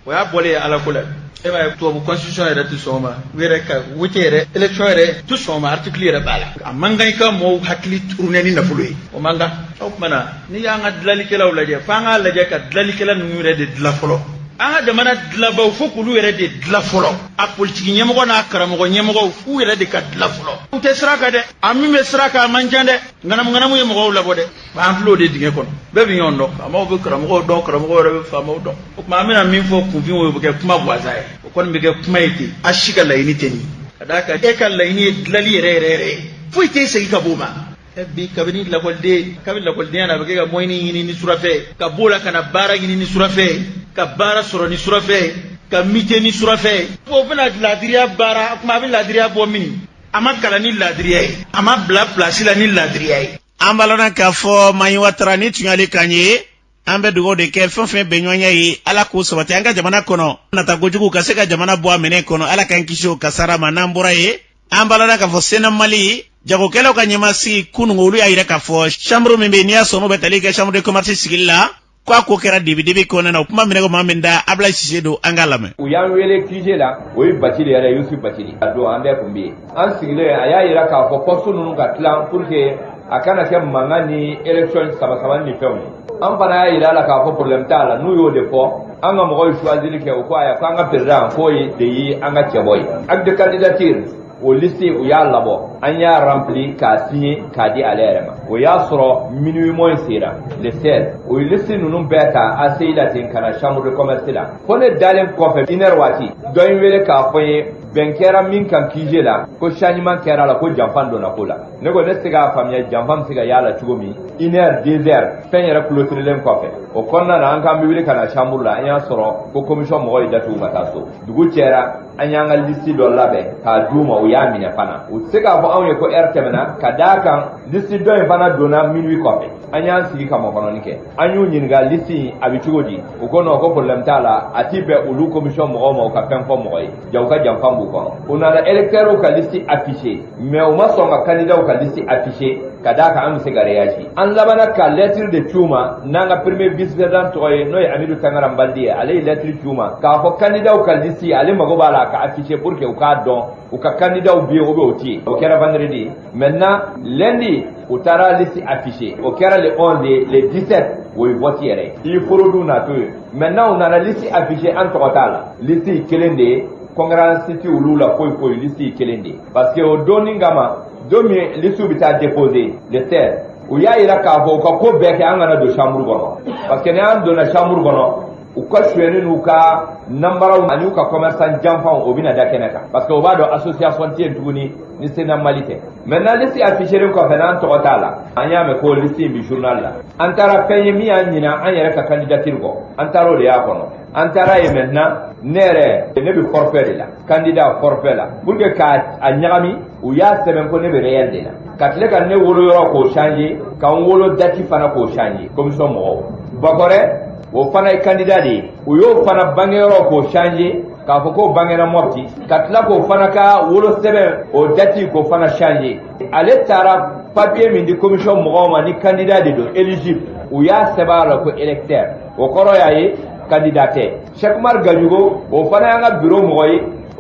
waya bole ala kula e ba to bu constitution era tu soma were ka wutere election era tu soma article era bala amanga ka mo hakli tourner ni na fulwe o manga o mana ni ya nga dlali kala ulaje fa nga laje ka dlali kala nu re de dla folo anga de mana dla ba fu kulu re de dla folo a politique nyemo ko na karamo ko nyemo ko fu re de ka dla folo te sraka de ami me sraka manjande nganamu yemo ko la bode ba amflo de dinge kon be bi yondo ama be karamo ko re fa ma do o ma mina min fo ku fi wo be kuma bwazae o kon be ke kuma ite ashiga la ini teni kadaka e kan la ini dlali re fu ite se ka boma bi kabini la kolde ana be ga moyni ni surafe ka bola kana bara ni surafe ka bara soro ni surafe ka mite ni surafe fo bina ladiriya bara kuma bi ladiriya bo mini ama kala ni ladiriya ama bla place la ni ladiriya ambalona ka fo mayi watara ni tunyale kanye ambe dugo de ke fon benyonya yi ala ko sobati anga jamana kono nata gojugu kaseka jamana bo amene kono ala kan kisho kasara manambura ye ambalona ka fo sena mali jago kelo kanyema si kunungulu ya ire ka fo chambre membe ni asono betali ke chambre de commerce sigilla kwa ko kera dibi ko na kuma mine ko maminda abla sisedo angalame uyan wele kije la oyi batili yare Yusuf batili ado ande kumbi an sigile aya ira ka fo posto nunu ka plan pour que akana ke mangani election saba ni fewni an bana ya ira la ka fo problème tala nu yo de fo an ga mo choisir ke ko aya ka nga president ko yi de yi an ga cheboy ak de candidature o liste o ya labo an ya rempli ka signé ka di alerema o ya soro minimum sera le 16 o liste nunu beta asila tin kana chambre de commerce la fone dalen kofe inerwati doyin wele ka foye benkera min kan kije la ko changement kera la ko jampan do na kola ne ko ne siga famia jampan siga yala chugomi iner désert fenyera clôturer len kofe o konna na an kan bi wele kana chambre la an ya soro ko commission mo datu mataso dugu chera an ya ngal liste do labe ka duma o ya mina fana o siga fo awye ko ertemena kadakan liste do e fana dona minuit kofe an ya sigi kama fana nike an yu nyinga liste abitugodi o kono ko problème tala atibe ulu commission mo ka pen fo mo jawka jampan on a l'électeur au liste affiché mais au moins son candidat au liste affiché kadaka am se gareyaji an labana ka lettre de Tuma nanga premier vice président toy noy Amidou Tangara Mbandi ale lettre Tuma ka ko candidat au liste ale magobala ka affiché pour que au ka don au ka candidat au bio au oti au kera vendredi maintenant lundi au tara liste affiché au kera le 11 le 17 oui votiere il faut do na to maintenant on a la liste affichée en total liste kelende Congrès City ou Lula Poi liste kelende parce que au doningama domi listu bita déposer le 16 ou ya ira ka ko beke angana do chambre gono parce que ne an do na chambre gono u ko suene nu ka nambara ani ka commerçant jampan o bina dakenaka parce que o ba do association tie tuguni ni sénalité maintenant liste affiché ko fenan to tala anya me ko liste bi journal la antara paye mi anyina anyere ka candidature go antaro de ya kono antara e maintenant nere ne bi forfait de la candidat forfait la pour que ka anyami ou ya semaine ko ne be réel de la katle kan ne wolo yoro ko changer kan wolo dati fana ko changer commission mo bakore o fana candidat de o yo fana bangero ko changer ka fo ko bangena mofti katla ko fana ka wolo sebe o dati ko fana changer ale tara papier min di commission mo ma ni candidat de do éligible o ya seba la ko électeur o koro yayi candidaté Cheikh Mar Gajugo o fana nga bureau mo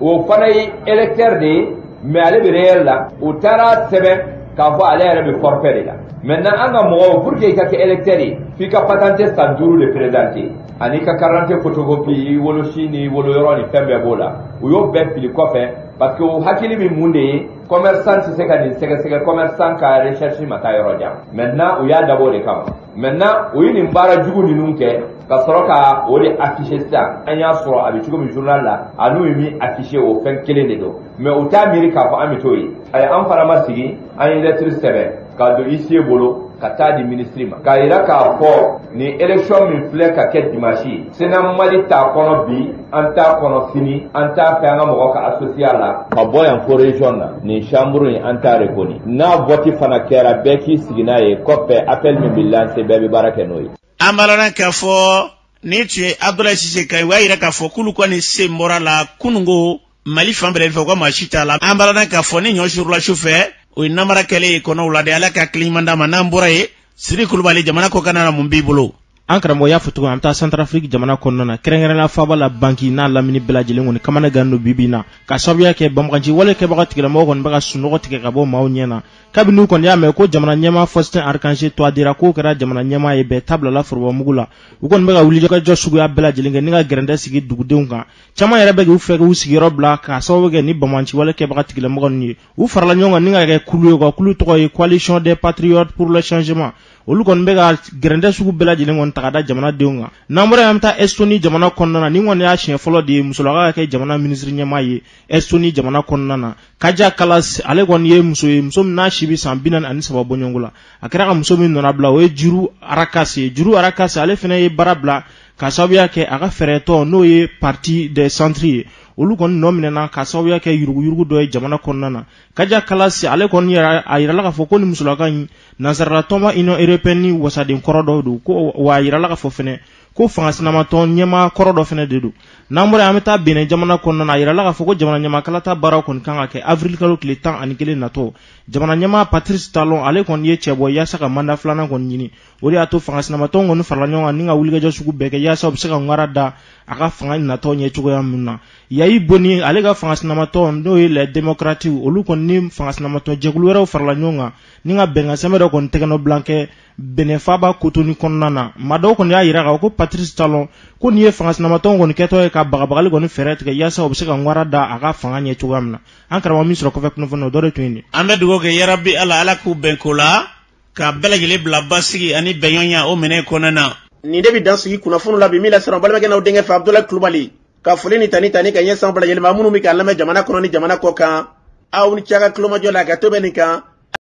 o fana électeur de mais ale bɛ réel la o taara sɛbɛn k'a fɔ ale yɛrɛ bɛ forfait de la maintenant an ka mɔgɔw pour que i ka kɛ électeur ye f'i ka patente san 5 de présenter ani ka carte photocopie wolosi ni woloyɔrɔ ni fɛn bɛɛ b'o la u y'o bɛɛ fili kɔfɛ parce que o hakili bɛ mun de ye commerçant tɛ se ka nin sɛgɛsɛgɛ commerçant ka recherche ma taa yɔrɔ jan maintenant u y'a dabɔ o de kama maintenant u ye nin baara jugu ninnu kɛ ka sɔrɔ ka o de afficher sisan an y'a sɔrɔ a bɛ cogo min journal la a n'u ye min afficher o fɛn kelen de don mais u t'a miiri k'a fɔ an bɛ t'o ye an fana ma sigi an ye lettre sɛbɛn k'a don huissier bolo ka taa di ministre ma k'a yira k'a fɔ ni élection min filɛ ka kɛ dimanche ye Sénat Mali t'a kɔnɔ bi an t'a kɔnɔ sini an t'a fɛ an ka mɔgɔ ka associer a la ka bɔ yan fo région na nin chambre in an t'a reconnu n'a vote fana kɛra bɛɛ k'i sigi n'a ye kɔfɛ appel min bɛ lancer bɛɛ bɛ baara kɛ n'o ye. An balana k'a fɔ ni tun ye Abdoulaye Cissé ka ye o y'a yira k'a fɔ k'olu kɔni se bɔra la kunungo Mali fan bɛɛ fɛ ko maa si t'a la an balana k'a fɔ ni ɲɔ surula sufɛ o ye namara kɛlen ye kɔnɔw la de ala ka kilima d'a ma n'an bɔra ye Siri Kulubali jamana ko kana na mun b'i bolo. An karamɔgɔ y'a fɔ cogo an taa Centrafrique jamana kɔnɔna na kɛrɛnkɛrɛnna faaba la banki n'a lamini bɛɛ lajɛlen kɔni kamana gan bi bi na ka sababuya kɛ banbaganci wale kɛbaga tigilamɔgɔ kɔni bɛ ka sunɔgɔ tigɛ ka bɔ maaw ɲɛ na kabini kɔni y'a mɛn ko jamana ɲɛmaa Faustin Archange Touadéra k'o kɛra jamana ɲɛmaa ye bɛɛ tabilala forobamugu la u kɔni bɛ ka wulikajɔ suguya bɛɛ lajɛlen kɛ ni ka gɛrɛndɛ sigi dugudenw kan caman yɛrɛ bɛ k'u fɛ k'u sigiyɔrɔ bila ka sababu kɛ ni banbaganci wale kɛbaga tigilamɔgɔ ninnu ye u farala ɲɔgɔn kan ni ka kɛ kulu ye ka kulu tɔgɔ ye Coalition des Patriotes pour le Changement olu kɔni bɛ ka gɛrɛndɛ sugu bɛɛ lajɛlen kɔni ta ka da jamanadenw kan n'an bɔra yan bɛ taa Estonie jamana kɔnɔna na ni kɔni y'a siɲɛ fɔlɔ de ye musolaka ka kɛ jamana ministre ɲɛmaa ye Estonie jamana kɔnɔna na Kaja Kallas ale kɔni ye muso ye muso min n'a si bɛ san 43 bɔ ɲɔgɔn la a kɛra ka muso min nɔnna bila o ye Juru Arakase ale fana ye baara bila ka sababuya kɛ a ka fɛɛrɛtɔ n'o ye parti des centres ye olu kɔni nɔ minɛna ka sababuya kɛ yuruguyurugu dɔ ye jamana kɔnɔna na Kaja Kallas ale kɔni a yirala k'a fɔ ko ni musolaka in nansaralatɔnba Union Européenne ni wasaden kɔrɔ dɔ don ko wa a yirala k'a fɔ fɛnɛ ko fangasinamatɔn ɲɛmaa kɔrɔ dɔ fɛnɛ de don n'an bɔra an bɛ taa Benin jamana kɔnɔna na a yirala k'a fɔ ko jamana ɲamakala ta baaraw kɔni kan ka kɛ avril kalo tile 11 natɔ jamana ɲɛmaa Patrice Talon ale kɔni ye cɛ bɔ yaasa ka mandat filanan kɔni ɲini o de y'a to fangasinamatɔn kɔni farala ɲɔgɔn kan ni ka wulikajɔ sugu bɛɛ kɛ yaasa u bɛ se ka ŋara da a ka fanga natɔ ɲɛ cogoya min na Yayi Boni ale ka fangasinamatɔn n'o ye les démocrates olu kɔni ni fangasinamatɔn jɛkulu wɛrɛw farala ɲɔgɔn kan ni ka bɛnkan sɛbɛn dɔ kɔni tɛgɛnɔ bilan kɛ Benin faaba Cotonou kɔnɔna na maa dɔw kɔni y'a yira ko Patrice Talon ko nin ye fangasinamatɔn kɔni kɛtɔ ye ka bagabagali kɔni fɛɛrɛ tigɛ yaasa u bɛ se ka ŋara da a ka fanga ɲɛ cogoya min na an karamɔgɔ min sɔrɔ kɔfɛ kunnafoni o dɔ de tun ye nin an bɛ dugawu kɛ yarabi ala k'u bɛn ko la ka bɛɛ lajɛlen bila basigi ani bɛnɲɔgɔnya o minɛ kɔnɔna na nin de bɛ dan sigi kunnafoni la bi min lasira balimakɛ n'aw denkɛ fɛ Abdoulaye Kulubali ka foli ni tani ka ɲɛsan bɛɛ lajɛlen ma minnu bɛ k'a lamɛn jamana kɔnɔ ni jamana kɔ kan aw ni cɛ ka tulomajɔ la ka to bɛ nin kan